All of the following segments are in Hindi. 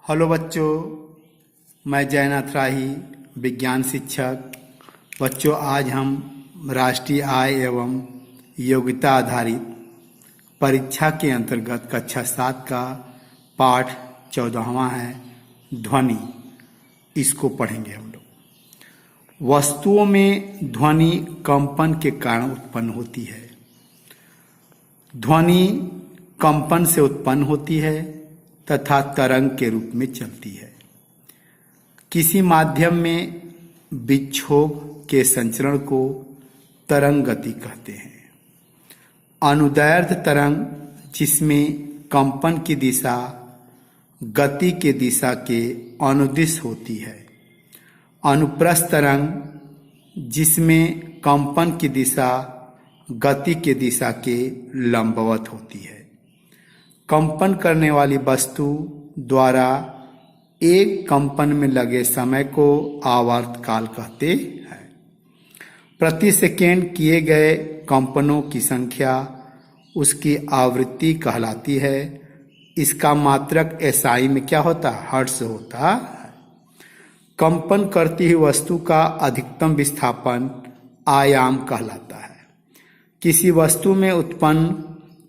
हेलो बच्चों, मैं जयनाथ राही, विज्ञान शिक्षक। बच्चों, आज हम राष्ट्रीय आय एवं योग्यता आधारित परीक्षा के अंतर्गत कक्षा 7 का पाठ 14वां है ध्वनि। इसको पढ़ेंगे हम लोग। वस्तुओं में ध्वनि कंपन के कारण उत्पन्न होती है। ध्वनि कंपन से उत्पन्न होती है तथा तरंग के रूप में चलती है। किसी माध्यम में विक्षोभ के संचरण को तरंग गति कहते हैं। अनुदैर्ध्य तरंग, जिसमें कंपन की दिशा गति के दिशा के अनुदिश होती है। अनुप्रस्थ तरंग, जिसमें कंपन की दिशा गति के दिशा के लंबवत होती है। कंपन करने वाली वस्तु द्वारा एक कंपन में लगे समय को आवर्त काल कहते हैं। प्रति सेकेंड किए गए कंपनों की संख्या उसकी आवृत्ति कहलाती है। इसका मात्रक एसआई में क्या होता है? हर्ट्ज होता है। कंपन करती हुई वस्तु का अधिकतम विस्थापन आयाम कहलाता है। किसी वस्तु में उत्पन्न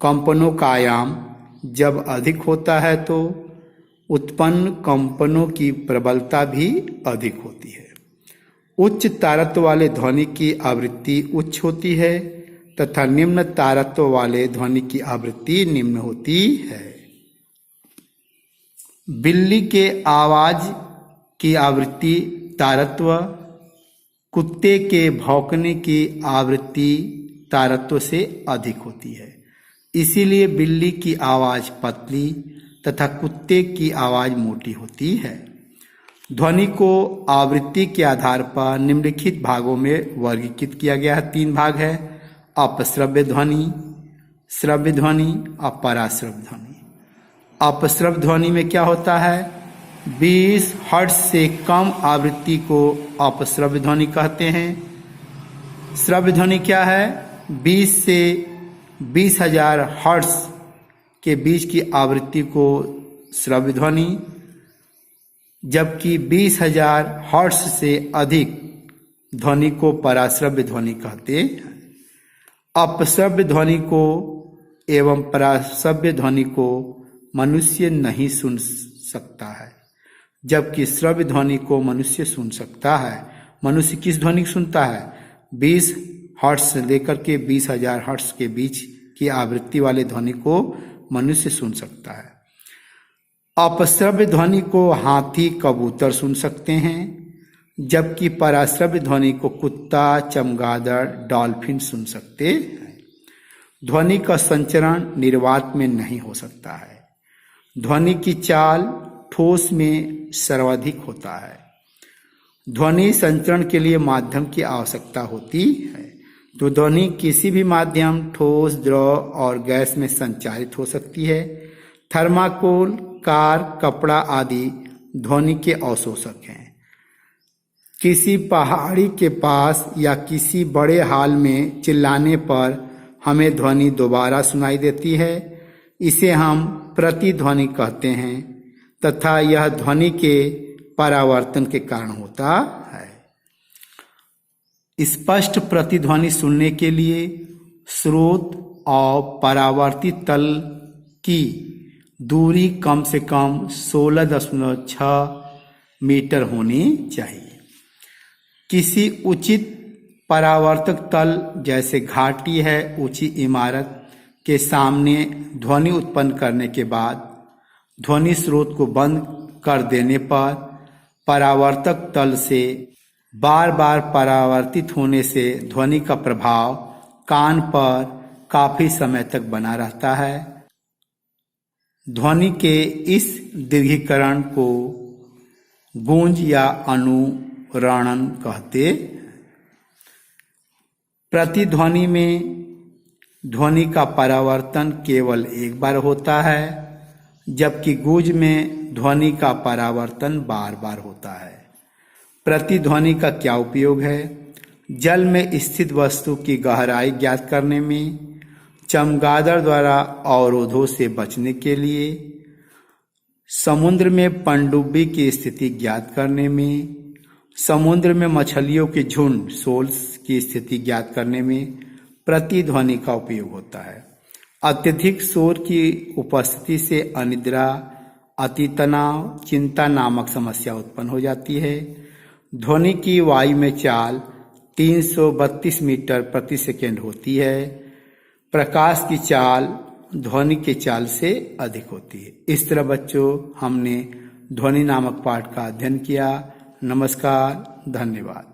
कंपनों का आयाम जब अधिक होता है तो उत्पन्न कंपनों की प्रबलता भी अधिक होती है। उच्च तारत्व वाले ध्वनि की आवृत्ति उच्च होती है तथा निम्न तारत्व वाले ध्वनि की आवृत्ति निम्न होती है। बिल्ली के आवाज की आवृत्ति तारत्व, कुत्ते के भौंकने की आवृत्ति तारत्व से अधिक होती है। इसीलिए बिल्ली की आवाज पतली तथा कुत्ते की आवाज मोटी होती है। ध्वनि को आवृत्ति के आधार पर निम्नलिखित भागों में वर्गीकृत किया गया है। 3 भाग है: अपश्रव्य ध्वनि, श्रव्य ध्वनि और पराश्रव्य ध्वनि। अपश्रव्य ध्वनि में क्या होता है? 20 हर्ट्ज से कम आवृत्ति को अपश्रव्य ध्वनि कहते हैं। श्रव्य ध्वनि क्या है? 20 से 20,000 हर्ट्ज के बीच की आवृत्ति को श्रव्य ध्वनि, जबकि 20,000 हर्ट्ज से अधिक ध्वनि को पराश्रव्य ध्वनि कहते हैं। अपश्रव्य ध्वनि को एवं पराश्रव्य ध्वनि को मनुष्य नहीं सुन सकता है, जबकि श्रव्य ध्वनि को मनुष्य सुन सकता है। मनुष्य किस ध्वनि को सुनता है? 20 हर्ट्ज से लेकर के 20,000 हर्ट्ज के बीच की आवृत्ति वाले ध्वनि को मनुष्य सुन सकता है। अपश्रव्य ध्वनि को हाथी, कबूतर सुन सकते हैं, जबकि पराश्रव्य ध्वनि को कुत्ता, चमगादड़, डॉल्फिन सुन सकते हैं। ध्वनि का संचरण निर्वात में नहीं हो सकता है। ध्वनि की चाल ठोस में सर्वाधिक होता है। ध्वनि संचरण के लिए माध्यम की आवश्यकता होती है। तो ध्वनि किसी भी माध्यम, ठोस, द्रव और गैस में संचारित हो सकती है। थर्माकोल, कार, कपड़ा आदि ध्वनि के अवशोषक हैं। किसी पहाड़ी के पास या किसी बड़े हॉल में चिल्लाने पर हमें ध्वनि दोबारा सुनाई देती है। इसे हम प्रतिध्वनि कहते हैं तथा यह ध्वनि के परावर्तन के कारण होता है। स्पष्ट प्रतिध्वनि सुनने के लिए स्रोत और परावर्तित तल की दूरी कम से कम 16.6 मीटर होनी चाहिए। किसी उचित परावर्तक तल जैसे घाटी है, ऊंची इमारत के सामने ध्वनि उत्पन्न करने के बाद ध्वनि स्रोत को बंद कर देने पर परावर्तक तल से बार बार परावर्तित होने से ध्वनि का प्रभाव कान पर काफी समय तक बना रहता है। ध्वनि के इस दीर्घीकरण को गूंज या अनुरणन कहते हैं। प्रतिध्वनि में ध्वनि का परावर्तन केवल एक बार होता है, जबकि गूंज में ध्वनि का परावर्तन बार बार होता है। प्रतिध्वनि का क्या उपयोग है? जल में स्थित वस्तु की गहराई ज्ञात करने में, चमगादड़ द्वारा अवरोधों से बचने के लिए, समुद्र में पनडुब्बी की स्थिति ज्ञात करने में, समुद्र में मछलियों के झुंड शोल्स की स्थिति ज्ञात करने में प्रतिध्वनि का उपयोग होता है। अत्यधिक शोर की उपस्थिति से अनिद्रा, अतितनाव, चिंता नामक समस्या उत्पन्न हो जाती है। ध्वनि की वायु में चाल 332 मीटर प्रति सेकेंड होती है। प्रकाश की चाल ध्वनि के चाल से अधिक होती है। इस तरह बच्चों हमने ध्वनि नामक पाठ का अध्ययन किया। नमस्कार, धन्यवाद।